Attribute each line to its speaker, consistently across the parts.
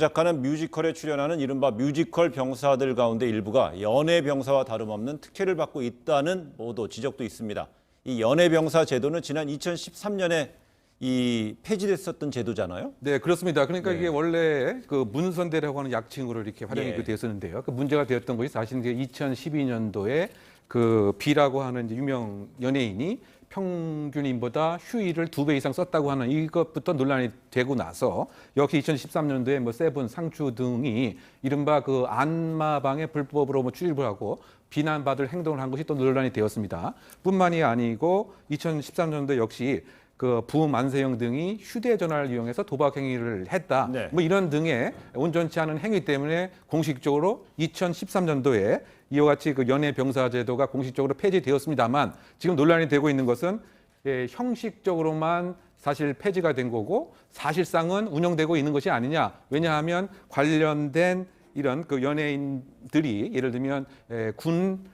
Speaker 1: 제작하는 뮤지컬에 출연하는 이른바 뮤지컬 병사들 가운데 일부가 연예 병사와 다름없는 특혜를 받고 있다는 보도, 지적도 있습니다. 이 연예 병사 제도는 지난 2013년에 폐지됐었던 제도잖아요.
Speaker 2: 네, 그렇습니다. 그러니까 이게 원래 그 문선대라고 하는 약칭으로 이렇게 활용이 되었었는데요. 그 문제가 되었던 것이 사실 이제 2012년도에 그 B라고 하는 이제 유명 연예인이 평균인보다 휴일을 2배 이상 썼다고 하는 이것부터 논란이 되고 나서 역시 2013년도에 뭐 세븐, 상추 등이 이른바 그 안마방에 불법으로 출입을 하고 비난받을 행동을 한 것이 또 논란이 되었습니다. 뿐만이 아니고 2013년도 역시 그 부음 안세영 등이 휴대전화를 이용해서 도박 행위를 했다.
Speaker 1: 네.
Speaker 2: 뭐 이런 등의 온전치 않은 행위 때문에 공식적으로 2013년도에 이와 같이 그 연예 병사 제도가 공식적으로 폐지되었습니다만 지금 논란이 되고 있는 것은 형식적으로만 사실 폐지가 된 거고 사실상은 운영되고 있는 것이 아니냐. 왜냐하면 관련된 이런 그 연예인들이 예를 들면 군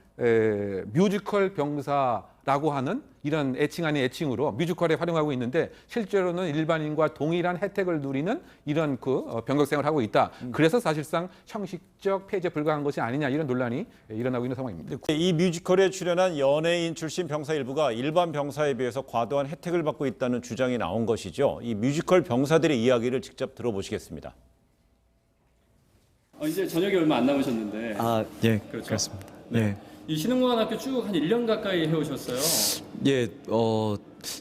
Speaker 2: 뮤지컬 병사라고 하는 이런 애칭 아닌 애칭으로 뮤지컬에 활용하고 있는데 실제로는 일반인과 동일한 혜택을 누리는 이런 그 병역 생활을 하고 있다. 그래서 사실상 형식적 폐지에 불과한 것이 아니냐 이런 논란이 일어나고 있는 상황입니다.
Speaker 1: 이 뮤지컬에 출연한 연예인 출신 병사 일부가 일반 병사에 비해서 과도한 혜택을 받고 있다는 주장이 나온 것이죠. 이 뮤지컬 병사들의 이야기를 직접 들어보시겠습니다.
Speaker 3: 이제 저녁이 얼마 안 남으셨는데.
Speaker 4: 예,
Speaker 3: 그렇죠?
Speaker 4: 그렇습니다.
Speaker 3: 네.
Speaker 4: 네.
Speaker 3: 이 신흥무관학교 쭉 한 1년 가까이 해오셨어요.
Speaker 4: 예,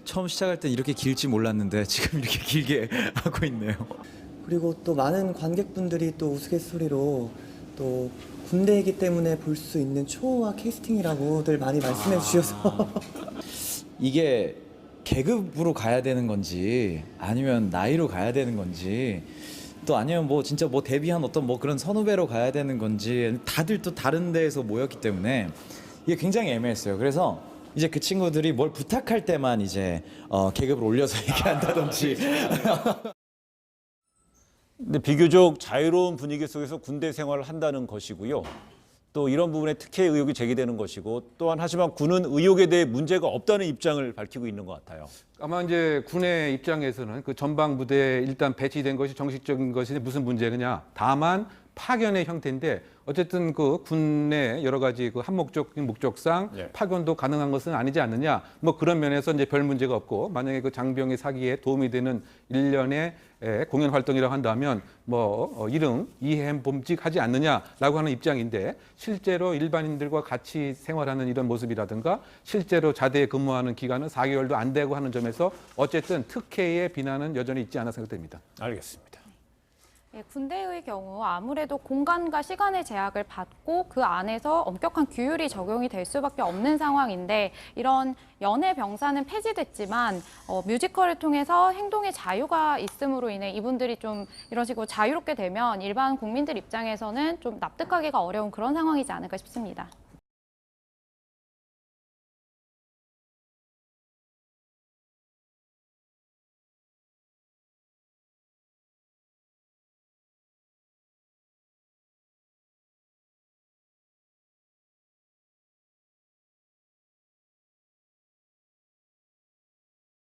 Speaker 4: 처음 시작할 땐 이렇게 길지 몰랐는데 지금 이렇게 길게 하고 있네요.
Speaker 5: 그리고 또 많은 관객분들이 또 우스갯소리로 또 군대이기 때문에 볼 수 있는 초호화 캐스팅이라고들 많이 말씀해 주셔서
Speaker 4: 이게 계급으로 가야 되는 건지 아니면 나이로 가야 되는 건지 또 아니면 뭐 진짜 뭐 데뷔한 어떤 뭐 그런 선후배로 가야 되는 건지 다들 또 다른 데에서 모였기 때문에 이게 굉장히 애매했어요. 그래서 이제 그 친구들이 뭘 부탁할 때만 이제 계급을 올려서 얘기한다든지.
Speaker 1: 근데 비교적 자유로운 분위기 속에서 군대 생활을 한다는 것이고요. 또 이런 부분에 특혜 의혹이 제기되는 것이고 또한 하지만 군은 의혹에 대해 문제가 없다는 입장을 밝히고 있는 것 같아요.
Speaker 2: 아마 이제 군의 입장에서는 그 전방 부대에 일단 배치된 것이 정식적인 것이 무슨 문제느냐. 다만 파견의 형태인데 어쨌든 그 군의 여러 가지 그 한목적인 목적상 파견도 가능한 것은 아니지 않느냐. 뭐 그런 면에서 이제 별 문제가 없고 만약에 그 장병의 사기에 도움이 되는 일련의 공연 활동이라고 한다면 뭐 이릉 이행범직하지 않느냐라고 하는 입장인데 실제로 일반인들과 같이 생활하는 이런 모습이라든가 실제로 자대에 근무하는 기간은 4개월도 안 되고 하는 점에서 어쨌든 특혜의 비난은 여전히 있지 않아 생각됩니다.
Speaker 1: 알겠습니다.
Speaker 6: 군대의 경우 아무래도 공간과 시간의 제약을 받고 그 안에서 엄격한 규율이 적용이 될 수밖에 없는 상황인데 이런 연예 병사는 폐지됐지만 뮤지컬을 통해서 행동의 자유가 있음으로 인해 이분들이 좀 이런 식으로 자유롭게 되면 일반 국민들 입장에서는 좀 납득하기가 어려운 그런 상황이지 않을까 싶습니다.